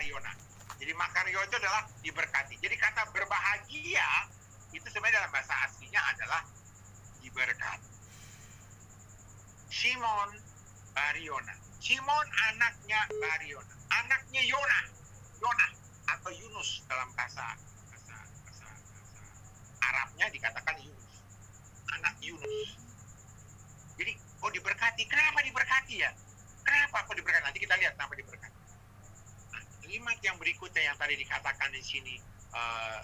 Bariona. Jadi Makario itu adalah diberkati. Jadi kata berbahagia itu sebenarnya dalam bahasa aslinya adalah diberkati. Simon Bariona. Simon anaknya Bariona. Anaknya Yona atau Yunus dalam bahasa Arabnya dikatakan Yunus. Anak Yunus. Jadi, diberkati. Kenapa diberkati ya? Kenapa kok diberkati? Nanti kita lihat kenapa diberkati. Nah, kalimat yang berikutnya yang tadi dikatakan di sini,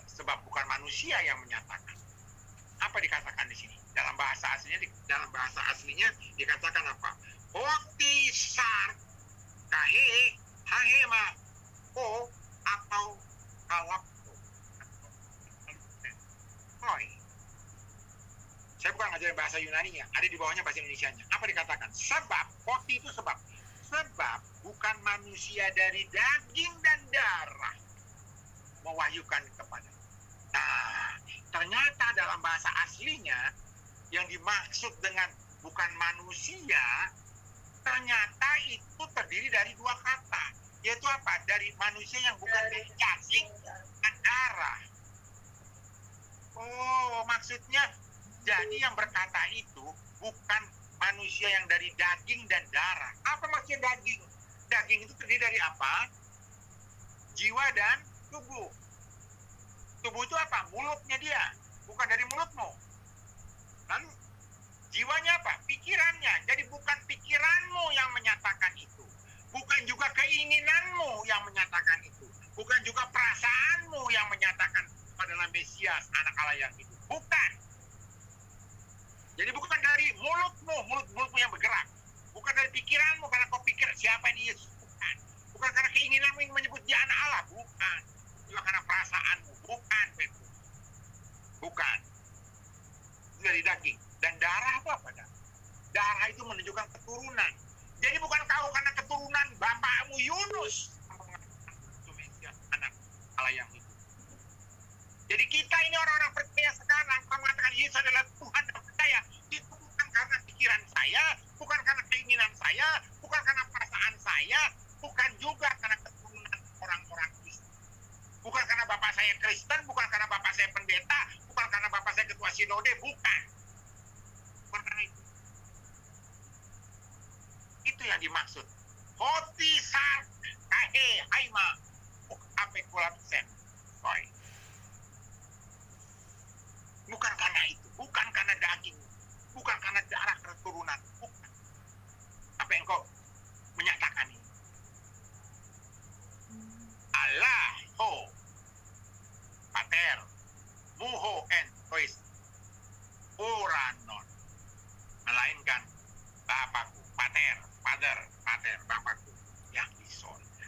sebab bukan manusia yang menyatakan. Apa dikatakan di sini? Dalam bahasa aslinya dikatakan apa? Otisar kahe hahema o atau kalapto. Saya bukan ngajarin bahasa Yunani-nya, ada di bawahnya bahasa Indonesianya. Apa dikatakan? Sebab, poti itu sebab. Sebab bukan manusia dari daging dan darah mewahyukan kepada. Nah, ternyata dalam bahasa aslinya yang dimaksud dengan bukan manusia, ternyata itu terdiri dari dua kata. Yaitu apa? Dari manusia yang bukan dari daging dan darah. Maksudnya jadi yang berkata itu bukan manusia yang dari daging dan darah. Apa maksudnya daging? Daging itu terdiri dari apa? Jiwa dan tubuh. Tubuh itu apa? Mulutnya dia. Bukan dari mulutmu. Lalu jiwanya apa? Pikirannya. Jadi bukan pikiranmu yang menyatakan itu. Bukan juga keinginanmu yang menyatakan itu. Bukan juga perasaanmu yang menyatakan adalah Mesias, anak Allah yang hidup. Bukan. Jadi bukan dari mulutmu yang bergerak. Bukan dari pikiranmu, karena kau pikir siapa ini Yesus. Bukan. Bukan karena keinginanmu yang menyebut dia anak Allah. Bukan. Juga karena perasaanmu. Bukan, Petrus. Bukan. Itu dari daging. Dan darah itu apa? Darah itu menunjukkan keturunan. Jadi bukan kau karena keturunan bapakmu Yunus. Anak Allah yang hidup. Jadi kita ini orang-orang percaya sekarang, kalau mengatakan Yesus adalah Tuhan dan percaya, itu bukan karena pikiran saya, bukan karena keinginan saya, bukan karena perasaan saya, bukan juga karena keturunan orang-orang Kristen. Bukan karena bapak saya Kristen, bukan karena bapak saya pendeta, bukan karena bapak saya ketua sinode, bukan. Bukan karena itu. Itu yang dimaksud. Hoti sar kahe haima apekulapsen. Sorry. Bukan karena itu, bukan karena daging, bukan karena darah keturunan, bukan. Apa yang kau menyatakan ini? Allah ho pater muho en tois oranon, melainkan Bapakku, pater, Bapakku yang di sorga.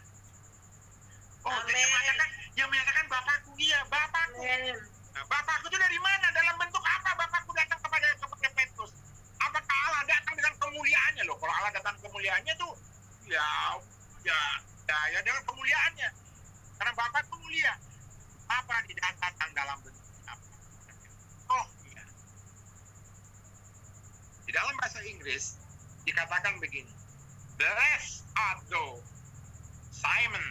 Yang menyatakan Bapakku, iya Bapakku. Nah, Bapakku itu dari mana? Dalam bentuk apa Bapakku datang kepada Petrus? Apakah Allah datang dengan kemuliaannya loh? Kalau Allah datang kemuliaannya tuh, ya dengan kemuliaannya. Karena Bapakku mulia. Apa datang dalam bentuk apa? Iya. Di dalam bahasa Inggris dikatakan begini. Blessed art thou, Simon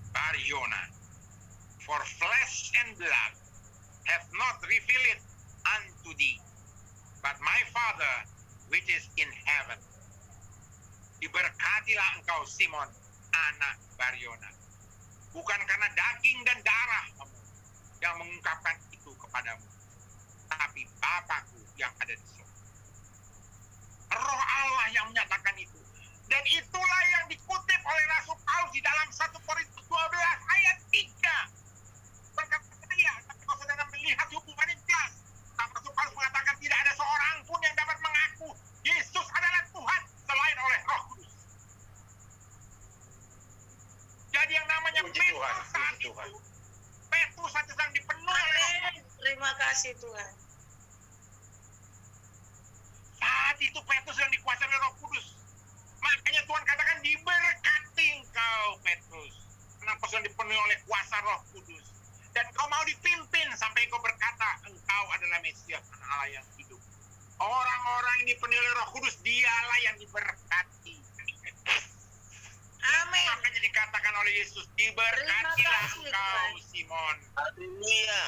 Bar-Yona, for flesh and blood have not revealed it unto thee, but my Father which is in heaven. Diberkatilah engkau Simon, anak Bar-Yona. Bukan karena daging dan darah yang mengungkapkan itu kepadamu, tapi Bapakku yang ada di surga. Roh Allah yang menyatakan itu. Dan itulah yang dikutip oleh Rasul Paulus di dalam 1 Korintus 12 ayat 3. Berkata saya, tapi kalau saudara melihat hubungannya jelas. Rasul Paulus mengatakan tidak ada seorang pun yang dapat mengaku Yesus adalah Tuhan selain oleh Roh Kudus. Jadi yang namanya Petrus saat itu, Petrus saat sedang dipenuhi oleh terima kasih Tuhan. Saat itu Petrus sedang dikuasai oleh Roh Kudus. Makanya Tuhan katakan diberkati engkau Petrus. Karena kau sedang dipenuhi oleh kuasa Roh Kudus. Dan kau mau dipimpin sampai kau berkata engkau adalah Mesias anak Allah yang hidup. Orang-orang yang dipenuhi oleh Roh Kudus dialah yang diberkati. Amin. Makanya dikatakan oleh Yesus, diberkatilah engkau Simon. Haleluya.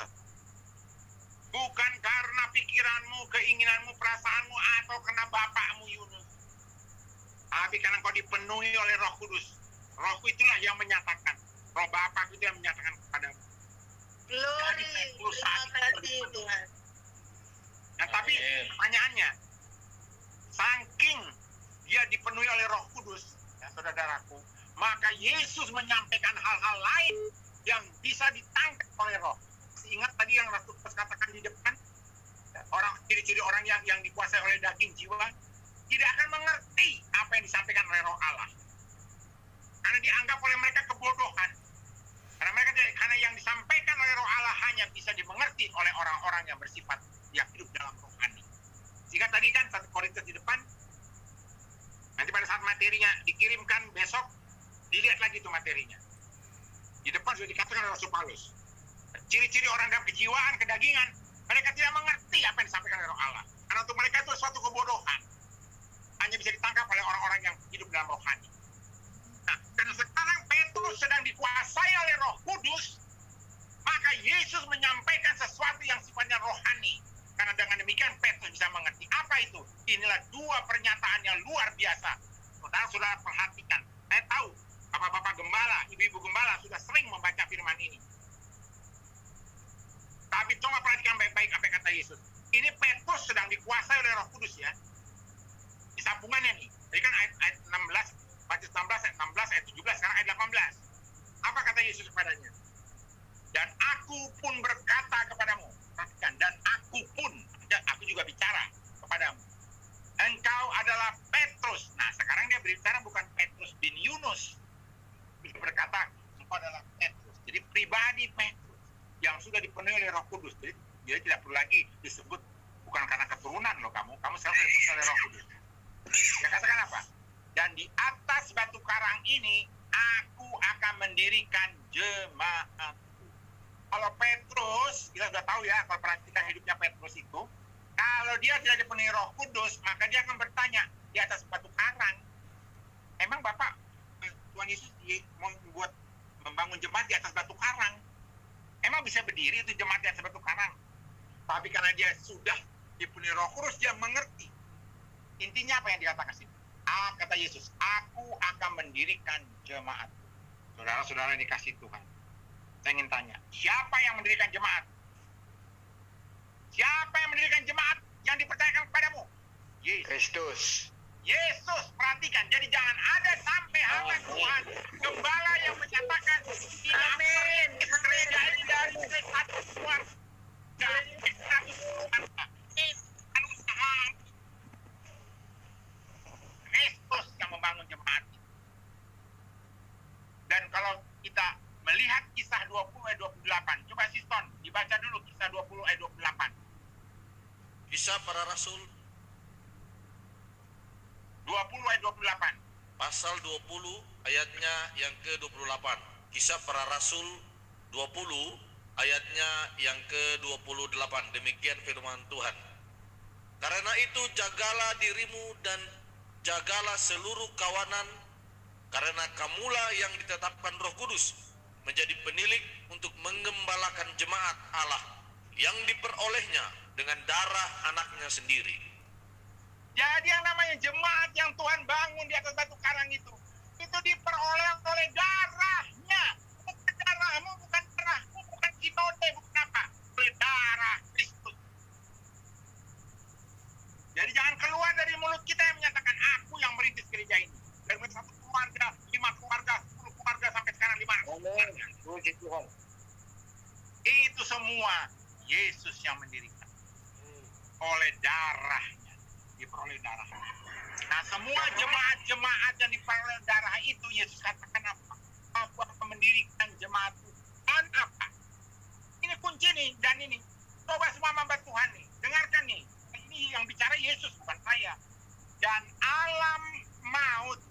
Bukan karena pikiranmu, keinginanmu, perasaanmu, atau karena bapakmu Yunus. Tapi karena engkau dipenuhi oleh Roh Kudus. Rohku itulah yang menyatakan. Roh Bapa itu yang menyatakan kepadamu. Glory. Terima kasih Tuhan. Nah, tapi pertanyaannya, saking dia dipenuhi oleh Roh Kudus, ya saudaraku, maka Yesus menyampaikan hal-hal lain yang bisa ditangkap oleh Roh. Ingat tadi yang Rasul katakan di depan, orang ciri-ciri orang yang dikuasai oleh daging jiwa tidak akan mengerti apa yang disampaikan oleh Roh Allah, karena dianggap oleh mereka kebodohan. Karena yang disampaikan oleh Roh Allah hanya bisa dimengerti oleh orang-orang yang bersifat yang hidup dalam rohani. Jika tadi kan 1 Korintus di depan, nanti pada saat materinya dikirimkan besok, dilihat lagi itu materinya. Di depan sudah dikatakan oleh Rasul Paulus. Ciri-ciri orang dalam kejiwaan, kedagingan, mereka tidak mengerti apa yang disampaikan oleh Roh Allah. Karena untuk mereka itu suatu kebodohan. Hanya bisa ditangkap oleh orang-orang yang hidup dalam rohani. Nah, karena sekarang Petrus sedang dikuasai oleh Roh Kudus, maka Yesus menyampaikan sesuatu yang sifatnya rohani. Karena dengan demikian Petrus bisa mengerti apa itu. Inilah dua pernyataan yang luar biasa. Saudara-saudara perhatikan. Saya tahu bapak-bapak gembala, ibu-ibu gembala sudah sering membaca firman ini. Tapi coba perhatikan baik-baik apa yang kata Yesus. Ini Petrus sedang dikuasai oleh Roh Kudus ya. Di sambungannya nih. Jadi kan ayat 16, Matius 16, ayat 16, ayat 17, sekarang ayat 18. Apa kata Yesus kepadanya? Dan aku pun berkata kepadamu, perhatikan, dan aku pun, aku juga bicara kepadamu. Engkau adalah Petrus. Nah, sekarang dia berbicara bukan Petrus bin Yunus. Dia berkata, engkau adalah Petrus. Jadi pribadi Petrus yang sudah dipenuhi oleh Roh Kudus. Jadi dia tidak perlu lagi disebut bukan karena keturunan loh kamu selalu dipenuhi oleh Roh Kudus. Dia katakan apa? Dan di atas batu karang ini aku akan mendirikan jemaat. Kalau Petrus, kita sudah tahu ya, kalau perhatikan hidupnya Petrus itu, kalau dia tidak dipenuhi Roh Kudus, maka dia akan bertanya di atas batu karang. Emang Bapak, Tuhan Yesus mau membangun jemaat di atas batu karang? Emang bisa berdiri itu jemaat di atas batu karang? Tapi karena dia sudah dipenuhi Roh Kudus, dia mengerti. Intinya apa yang dikatakan sini? Kata Yesus, aku akan mendirikan jemaat. Saudara-saudara yang dikasih Tuhan, saya ingin tanya, siapa yang mendirikan jemaat? Siapa yang mendirikan jemaat yang dipercayakan kepadamu? Yesus. Kristus. Yesus, perhatikan. Jadi jangan ada sampai hamba Tuhan, gembala yang menyatakan Amin. gereja ini dari satu keluarga, satu keluarga. Ini usaha Kristus yang membangun jemaat. Dan kalau kita melihat kisah 20 ayat 28, coba Siston dibaca dulu kisah 20 ayat 28. Kisah para Rasul 20 ayat 28. pasal 20 ayatnya yang ke-28. Kisah para Rasul 20 ayatnya yang ke-28. Demikian firman Tuhan. Karena itu jagalah dirimu dan jagalah seluruh kawanan, karena kamulah yang ditetapkan Roh Kudus menjadi penilik untuk menggembalakan jemaat Allah yang diperolehnya dengan darah anaknya sendiri. Jadi yang namanya jemaat yang Tuhan bangun di atas batu karang itu diperoleh oleh darahnya. Bukan darahmu, bukan darahku, bukan kinode, bukan apa. Oleh darah Kristus. Jadi jangan keluar dari mulut kita yang menyatakan aku yang merintis gereja ini. Dari satu keluarga, 5 keluarga, 10 keluarga, sampai sekarang 5 keluarga. Puji Tuhan. Itu semua Yesus yang mendirikan. Oleh darahnya. Diperoleh darah. Nah, semua jemaat-jemaat yang diperoleh darah itu Yesus katakan apa? Aku akan mendirikan jemaat dan apa? Ini kunci nih, dan ini. Coba semua hamba Tuhan nih, dengarkan nih. Ini yang bicara Yesus, bukan saya. Dan alam maut.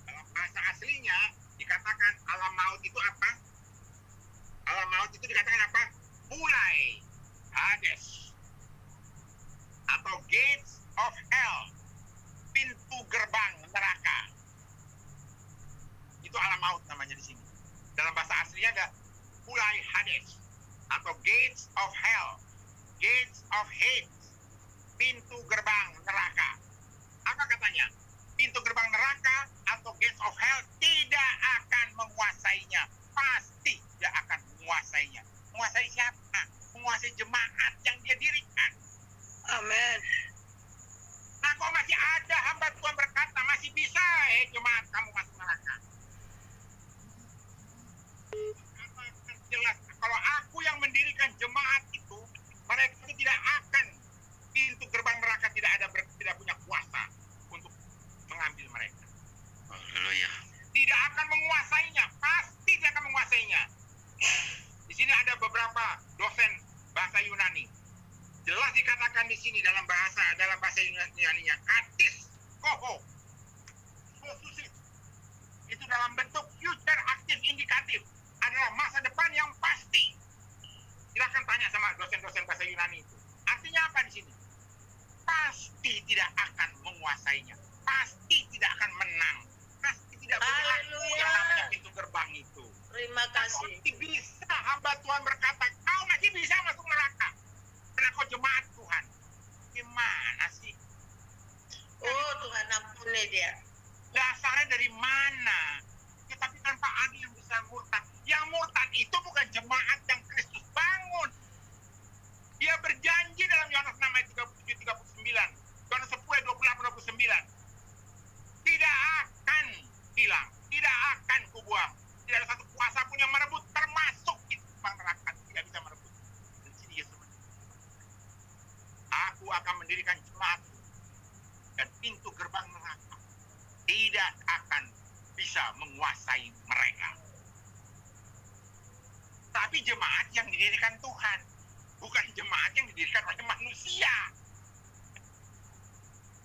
Dalam bahasa aslinya dikatakan alam maut itu apa? Alam maut itu dikatakan apa? Mulai Hades. Atau gates of hell, pintu gerbang neraka. Pulai Hades atau gates of hell, gates of hate, pintu gerbang neraka. Apa katanya? Pintu gerbang neraka atau gates of hell tidak akan menguasainya. Pasti tidak akan menguasainya. Menguasai siapa? Menguasai jemaat yang dia dirikan. Amin. Nah, kok masih ada hamba Tuhan berkata, masih bisa jemaat kamu masuk neraka. Katakan jelas, kalau aku yang mendirikan jemaat itu, mereka itu tidak akan, pintu gerbang neraka tidak punya kuasa untuk mengambil mereka. Haleluya. Tidak akan menguasainya, pasti tidak akan menguasainya. Di sini ada beberapa dosen bahasa Yunani. Jelas dikatakan di sini dalam bahasa Yunani-nya katis koho. Itu dalam bentuk future aktif indikatif, adalah masa depan yang pasti. Silakan tanya sama dosen-dosen bahasa Yunani itu. Artinya apa di sini? Pasti tidak akan menguasainya. Pasti tidak akan menang. Pasti tidak berlaku yang namanya pintu gerbang itu. Terima kasih. Masih bisa hamba Tuhan berkata, kau masih bisa masuk neraka. Karena kau jemaat Tuhan. Gimana sih? Oh, Tuhan ampuni dia. Dasarnya dari mana? Ya, tapi tanpa ada yang bisa murtad. Yang murtad itu bukan jemaat yang Kristus bangun. Dia berjanji dalam Yohanes 6 ayat 37-39. Yohanes 10 ayat 28-29. Tidak akan hilang. Tidak akan kubuang. Tidak ada satu kuasa pun yang merebut. Termasuk itu bang neraka. Tidak bisa merebut. Dan sini Yesus aku akan mendirikan jemaat. Dan pintu gerbang neraka tidak akan bisa menguasai mereka. Tapi jemaat yang didirikan Tuhan, bukan jemaat yang didirikan oleh manusia.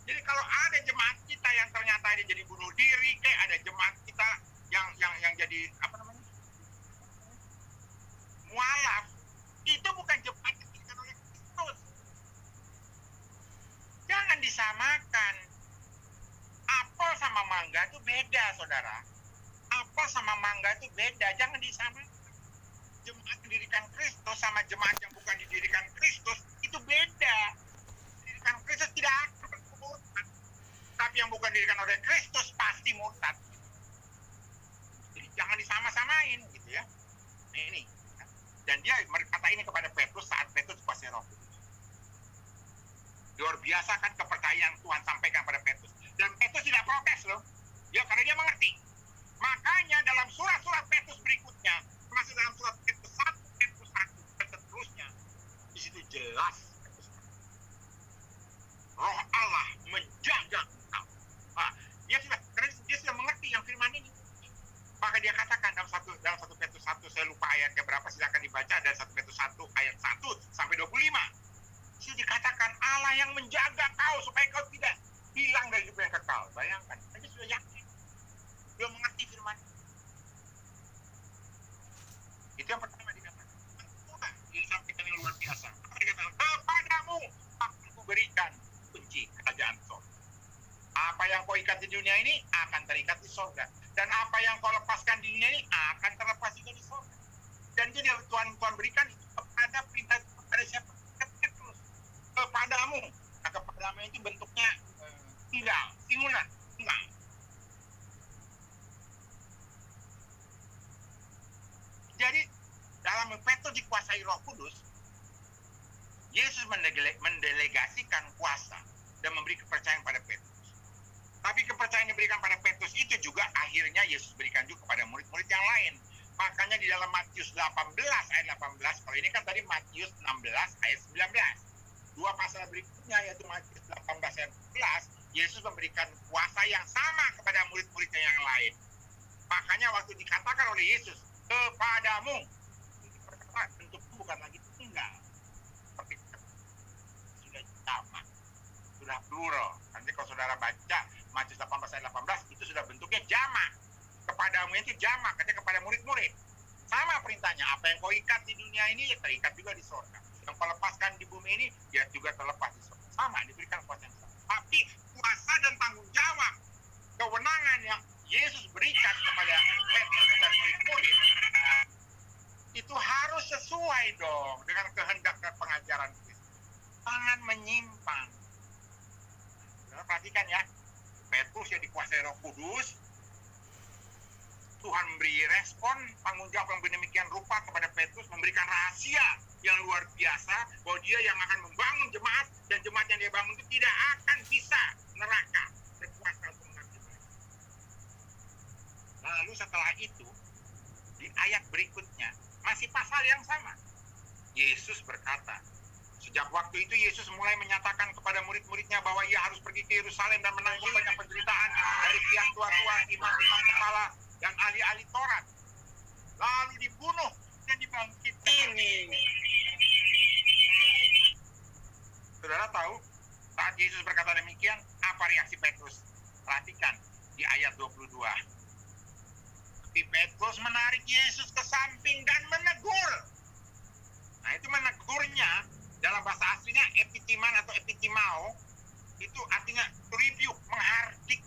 Jadi kalau ada jemaat kita yang ternyata dia jadi bunuh diri, kayak ada jemaat kita yang jadi apa namanya? Mualaf, itu bukan jemaat yang didirikan oleh Kristus. Jangan disamakan. Apel sama mangga itu beda, saudara. Apel sama mangga itu beda, jangan disamakan. Jemaat didirikan Kristus sama jemaat yang bukan didirikan Kristus itu beda. Didirikan Kristus tidak akan murtad, tapi yang bukan didirikan oleh Kristus pasti murtad. Jadi jangan disama-samain gitu ya. Nah, ini. Dan dia berkata ini kepada Petrus saat Petrus kuasai Roh Kudus. Luar biasa kan kepercayaan Tuhan sampaikan pada Petrus. Dan Petrus tidak protes loh. Ya, karena dia mengerti. Makanya dalam surat-surat Petrus berikutnya, termasuk dalam surat Petrus 1, Petrus 1, dan seterusnya, di situ jelas Roh Allah menjaga engkau. Nah, karena dia sudah mengerti yang firman ini. Maka dia katakan dalam 1 Petrus 1, saya lupa ayatnya berapa, silakan dibaca, dan 1 Petrus 1 ayat 1 sampai 25. Itu dikatakan Allah yang menjaga kau supaya kau tidak hilang dari hidup yang kekal. Bayangkan, dia sudah yakin. Dia mengerti firman. Itu yang pertama dikatakan. Tuhan disampaikan yang luar biasa. Dikatakan, kepadamu akan berikan kunci kerajaan sorga. Apa yang kau ikat di dunia ini akan terikat di sorga. Dan apa yang kau lepaskan di dunia ini akan terlepas juga di sorga. Dan itu Tuhan berikan itu kepada perintah kepada siapa? Petrus. Kepadamu. Nah, kepadamu itu bentuknya singular. Jadi dalam Petrus dikuasai Roh Kudus, Yesus mendelegasikan kuasa dan memberi kepercayaan pada Petrus. Tapi kepercayaan yang diberikan pada Petrus itu juga akhirnya Yesus berikan juga kepada murid-murid yang lain. Makanya di dalam Matius 18 ayat 18, kalau ini kan tadi Matius 16 ayat 19. Dua pasal berikutnya yaitu Matius 18 ayat 11, Yesus memberikan kuasa yang sama kepada murid-muridnya yang lain. Makanya waktu dikatakan oleh Yesus, kepadamu, bentuknya bukan lagi tunggal, seperti sudah sama, sudah plural. Nanti kalau saudara baca Matius 18 ayat 18, itu sudah bentuknya jamak. Kepadamu itu jamak, katanya kepada murid-murid. Sama perintahnya, apa yang kau ikat di dunia ini, ya terikat juga di surga. Yang kau lepaskan di bumi ini, ya juga terlepas di surga. Sama, diberikan kuasa yang sama. Tapi kuasa dan tanggung jawab, kewenangan yang Yesus berikan kepada Petrus dan murid-murid, itu dong dengan kehendak dan pengajaran Kristus. Jangan menyimpang. Saudara perhatikan ya, Petrus yang dikuasai Roh Kudus, Tuhan memberi respon tanggung jawab yang demikian rupa kepada Petrus, memberikan rahasia yang luar biasa bahwa dia yang akan membangun jemaat, dan jemaat yang dia bangun itu tidak akan bisa neraka berkuasa untuk mengambil mereka. Lalu setelah itu di ayat berikutnya masih pasal yang sama, Yesus berkata, sejak waktu itu Yesus mulai menyatakan kepada murid-muridnya bahwa ia harus pergi ke Yerusalem dan menanggung banyak penderitaan dari pihak tua-tua, imam-imam kepala, dan ahli-ahli Taurat, lalu dibunuh dan dibangkitkan. Saudara tahu, saat Yesus berkata demikian, apa reaksi Petrus? Perhatikan di ayat 22. Tapi Petrus menarik Yesus ke samping dan menegur. Nah, itu menegurnya dalam bahasa aslinya epitiman atau epitimao, itu artinya rebuke, menghardik.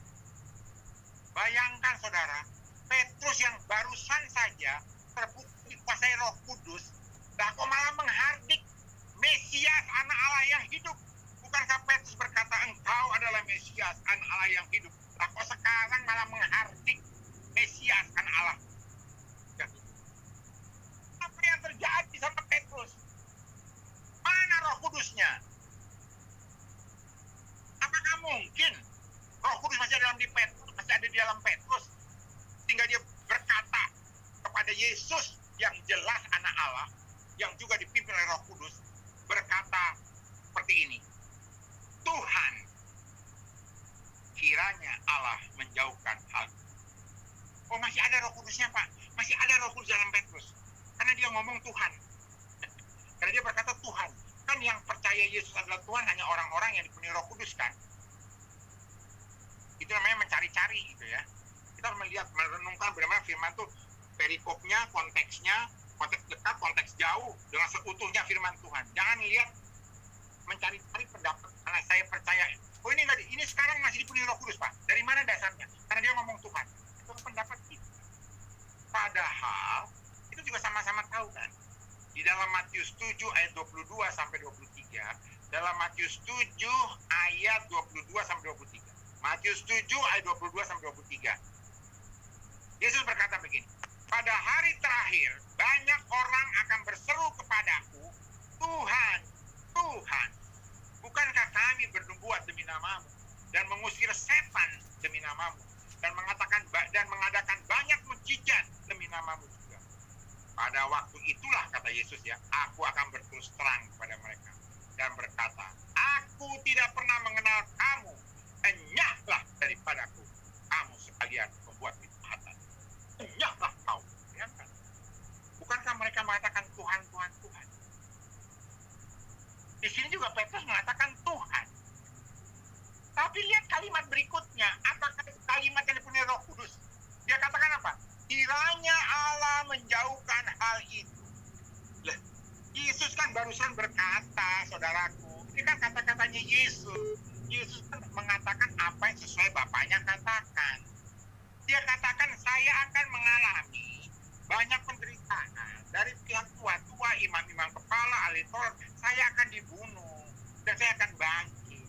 Bayangkan saudara, Petrus yang barusan saja terbukti dikuasai Roh Kudus, lah kok malah menghardik Mesias, anak Allah yang hidup. Bukankah Petrus berkata engkau adalah Mesias, anak Allah yang hidup? Lah kok sekarang malah menghardik Mesias, anak Allah yang hidup? Apa yang terjadi sama Petrus? Mana Roh Kudusnya? Apakah mungkin Roh Kudus masih ada di dalam Petrus, sehingga dia berkata kepada Yesus yang jelas anak Allah, yang juga dipimpin oleh Roh Kudus, berkata seperti ini, Tuhan, kiranya Allah menjauhkan hal. Oh, masih ada Roh Kudusnya, Pak. Masih ada Roh Kudus dalam Petrus. Karena dia ngomong Tuhan. Karena dia berkata Tuhan. Kan yang percaya Yesus adalah Tuhan hanya orang-orang yang dipenuhi Roh Kudus, kan? Itu namanya mencari-cari gitu ya. Kita harus melihat, merenungkan bagaimana firman itu, perikopnya, konteksnya, konteks dekat, konteks jauh, dengan seutuhnya firman Tuhan. Jangan lihat mencari-cari pendapat, karena saya percaya, oh ini sekarang masih dipenuhi Roh Kudus, Pak. Dari mana dasarnya? Karena dia ngomong Tuhan. Itu pendapat kita. Padahal, itu juga sama-sama tahu kan. Di dalam Matius 7 ayat 22 sampai 23, dalam Matius 7 ayat 22 sampai 23. Matius 7 ayat 22 sampai 23. Yesus berkata begini, pada hari terakhir banyak orang akan berseru kepadaku, Tuhan, Tuhan, bukankah kami bernubuat demi namamu dan mengusir setan demi namamu dan mengadakan banyak mujizat demi namamu juga. Pada waktu itulah, kata Yesus ya, aku akan berterus terang kepada mereka dan berkata, aku tidak pernah mengenal kamu, enyahlah daripadaku, kamu sekalian membuat kejahatan. Enyahlah kau. Bayangkan. Bukankah mereka mengatakan Tuhan, Tuhan, Tuhan? Di sini juga Petrus mengatakan Tuhan. Tapi lihat kalimat berikutnya. Apakah kalimat yang dipenuhi Roh Kudus? Dia katakan apa? Kiranya Allah menjauhkan hal itu. Lah, Yesus kan barusan berkata, saudaraku. Ini kan kata-katanya Yesus. Yesus kan mengatakan apa yang sesuai Bapaknya katakan. Dia katakan, saya akan mengalami banyak penderitaan dari pihak tua-tua, imam-imam kepala, ahli Taurat. Saya akan dibunuh dan saya akan bangkit.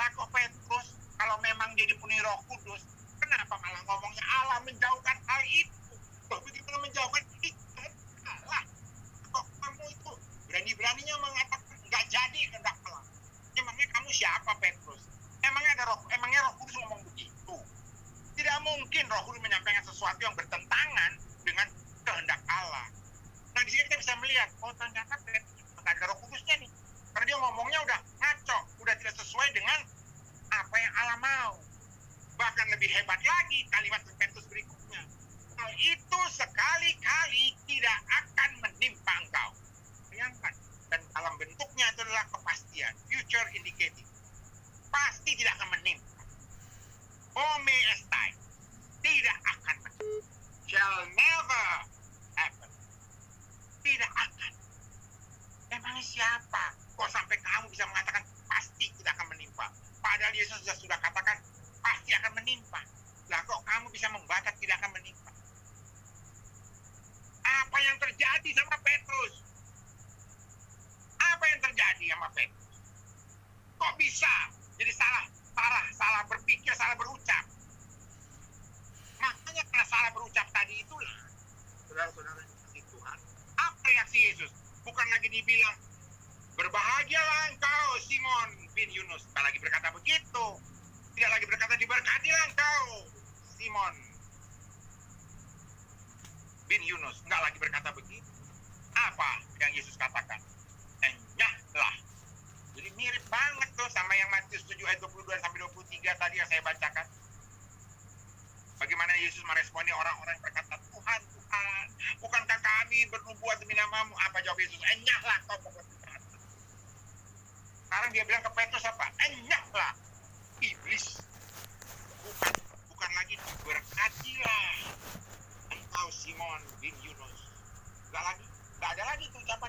Nah, kok Petrus, kalau memang dia dipenuhi Roh Kudus, kenapa malah ngomongnya Allah menjauhkan hal itu? Kok begitu menjauhkan itu? Allah. Kok kamu itu berani-beraninya mengatakan nggak jadi hendak Allah? Emangnya kamu siapa, Petrus? Emangnya Roh Kudus ngomong begitu? Tidak mungkin Roh Kudus menyampaikan sesuatu yang bertentangan dengan kehendak Allah. Nah, di sini kita bisa melihat, oh ternyata Petrus nggak ada Roh Kudusnya nih. Karena dia ngomongnya udah ngaco, udah tidak sesuai dengan apa yang Allah mau. Bahkan lebih hebat lagi kalimat Petrus berikutnya. Hal itu sekali-kali tidak akan menimpa engkau. Bayangkan. Dan dalam bentuknya itu adalah kepastian, future indicating. Pasti tidak akan menimpa. Ome estai, tidak akan menimpa. Shall never happen. Tidak akan. Emangnya siapa? Kok sampai kamu bisa mengatakan pasti tidak akan menimpa? Padahal Yesus sudah katakan pasti akan menimpa. Lah kok kamu bisa Yunus. Tak lagi berkata begitu. Tidak lagi berkata diberkatilah engkau, Simon bin Yunus. Enggak lagi berkata begitu. Apa yang Yesus katakan? Enyahlah. Jadi mirip banget tuh sama yang Matius 7 ayat 22 sampai 23 tadi yang saya bacakan. Bagaimana Yesus meresponi orang-orang yang berkata, Tuhan, Tuhan, bukankah kami bernubuat demi namamu? Apa jawab Yesus? Enyahlah kau pokok Tuhan. Sekarang dia bilang ke Petrus apa? Enyahlah. Iblis. Bukan lagi berkatilah engkau Simon bin Yunus. Enggak ada lagi tuh ucapan